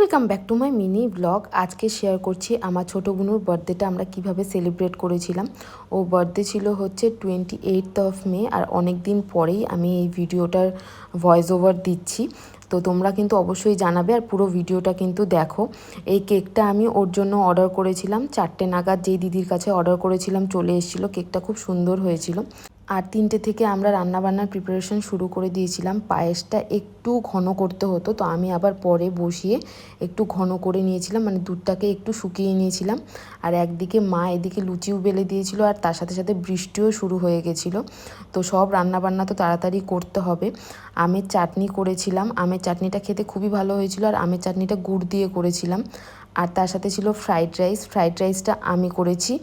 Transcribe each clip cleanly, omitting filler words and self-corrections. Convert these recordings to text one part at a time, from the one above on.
Welcome back to my mini blog. আজকে share করছি আমার ছোটো বোনুর বার্থডেটা আমরা কিভাবে সেলিব্রেট করেছিলাম। ও বার্থডে ছিল হচ্ছে 28 মে, আর অনেক দিন পরেই আমি এই ভিডিওটার ভয়েস ওভার দিচ্ছি। তো তোমরা কিন্তু অবশ্যই জানাবে আর পুরো ভিডিওটা কিন্তু দেখো। এই কেকটা আমি ওর জন্য অর্ডার করেছিলাম 4টে নাগাদ, যেই দিদির কাছে অর্ডার করেছিলাম চলে এসেছিলো। কেকটা খুব সুন্দর হয়েছিল। আর 3টে থেকে আমরা রান্নাবান্নার প্রিপারেশন শুরু করে দিয়েছিলাম। পায়েসটা একটু ঘন করতে হতো, তো আমি আবার পরে বসিয়ে একটু ঘন করে নিয়েছিলাম, মানে দুধটাকে একটু শুকিয়ে নিয়েছিলাম। আর একদিকে মা এদিকে লুচিও বেলে দিয়েছিল, আর তার সাথে সাথে বৃষ্টিও শুরু হয়ে গেছিলো। তো সব রান্নাবান্না তো তাড়াতাড়ি করতে হবে। আমের চাটনি করেছিলাম, আমের চাটনিটা খেতে খুবই ভালো হয়েছিল, আর আমের চাটনিটা গুড় দিয়ে করেছিলাম। আর তার সাথে ছিল ফ্রাইড রাইস। ফ্রাইড রাইসটা আমি করেছি।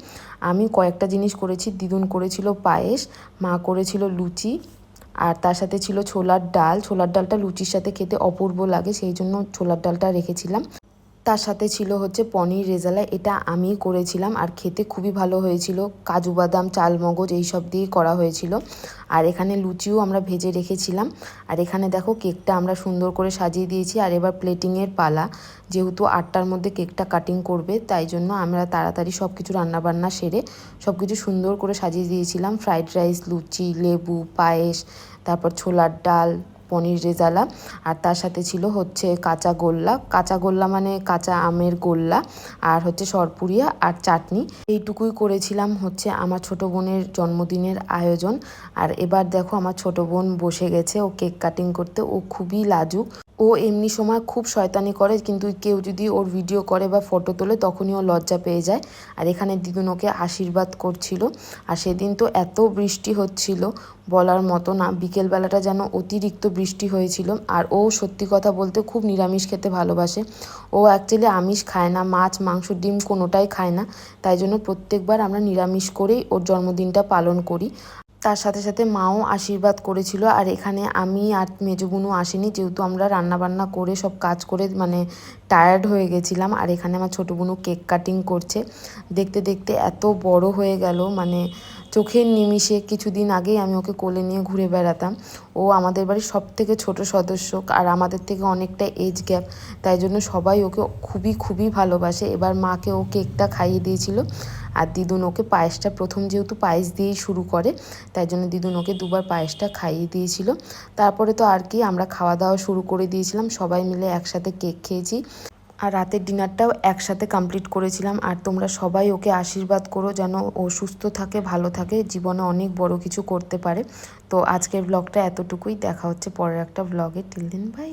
আমি কয়েকটা জিনিস করেছি, দিদুন করেছিল পায়েস, মা করেছিল লুচি, আর তার সাথে ছিল ছোলার ডাল। ছোলার ডালটা লুচির সাথে খেতে অপূর্ব লাগে, সেই জন্য ছোলার ডালটা রেখেছিলাম। তার সাথে ছিল হচ্ছে পনির রেজালা, এটা আমি করেছিলাম আর খেতে খুবই ভালো হয়েছিল। কাজু বাদাম, চালমগজ এইসব দিয়ে করা হয়েছিল। আর এখানে লুচিও আমরা ভেজে রেখেছিলাম। আর এখানে দেখো কেকটা আমরা সুন্দর করে সাজিয়ে দিয়েছি। আর এবার প্লেটিংয়ের পালা, যেহেতু 8টার মধ্যে কেকটা কাটিং করবে, তাই জন্য আমরা তাড়াতাড়ি সব কিছু রান্নাবান্না সেরে সব কিছু সুন্দর করে সাজিয়ে দিয়েছিলাম। ফ্রাইড রাইস, লুচি, লেবু, পায়েস, তারপর ছোলার ডাল, পনির রেজালা, আর তার সাথে ছিল হচ্ছে কাঁচা গোল্লা। কাঁচা গোল্লা মানে কাঁচা আমের গোল্লা, আর হচ্ছে সরপুরিয়া আর চাটনি। এইটুকুই করেছিলাম হচ্ছে আমার ছোটো বোনের জন্মদিনের আয়োজন। আর এবার দেখো আমার ছোটো বোন বসে গেছে ও কেক কাটিং করতে। ও খুবই লাজুক, ও এমনি সময় খুব শয়তানি করে, কিন্তু কেউ যদি ওর ভিডিও করে বা ফটো তোলে তখনই ও লজ্জা পেয়ে যায়। আর এখানে দিদুন ওকে আশীর্বাদ করছিল। আর সেদিন তো এত বৃষ্টি হচ্ছিল বলার মতো না, বিকেলবেলাটা যেন অতিরিক্ত বৃষ্টি হয়েছিল। আর ও সত্যি কথা বলতে খুব নিরামিষ খেতে ভালোবাসে। ও অ্যাকচুয়ালি আমিষ খায় না, মাছ, মাংস, ডিম কোনোটাই খায় না। তাই জন্য প্রত্যেকবার আমরা নিরামিষ করেই ওর জন্মদিনটা পালন করি। তার সাথে সাথে মাও আশীর্বাদ করেছিল। আর এখানে আমি আর মেজো বোনও আসেনি, যেহেতু আমরা রান্নাবান্না করে সব কাজ করে মানে টায়ার্ড হয়ে গেছিলাম। আর এখানে আমার ছোটো বোনও কেক কাটিং করছে। দেখতে দেখতে এত বড় হয়ে গেল, মানে চোখের নিমিষে। কিছুদিন আগেই আমি ওকে কোলে নিয়ে ঘুরে বেড়াতাম। ও আমাদের বাড়ির সব থেকে ছোটো সদস্য, আর আমাদের থেকে অনেকটা এজ গ্যাপ, তাই জন্য সবাই ওকে খুবই খুবই ভালোবাসে। এবার মাকে ও কেকটা খাইয়ে দিয়েছিল, আর দিদুন ওকে পায়েসটা, প্রথম যেহেতু পায়েস দিয়েই শুরু করে, তাই জন্য দিদুন ওকে দুবার পায়েসটা খাইয়ে দিয়েছিল। তারপরে তো আর কি আমরা খাওয়া দাওয়া শুরু করে দিয়েছিলাম, সবাই মিলে একসাথে কেক খেয়েছি। আর রাতের ডিনারটাও একসাথে কমপ্লিট করেছিলাম। আর তোমরা সবাই ওকে আশীর্বাদ করো যেন ও সুস্থ থাকে, ভালো থাকে, জীবনে অনেক বড় কিছু করতে পারে। তো আজকের ব্লগটা এতটুকুই, দেখা হচ্ছে পরের একটা ব্লগে। Till then by.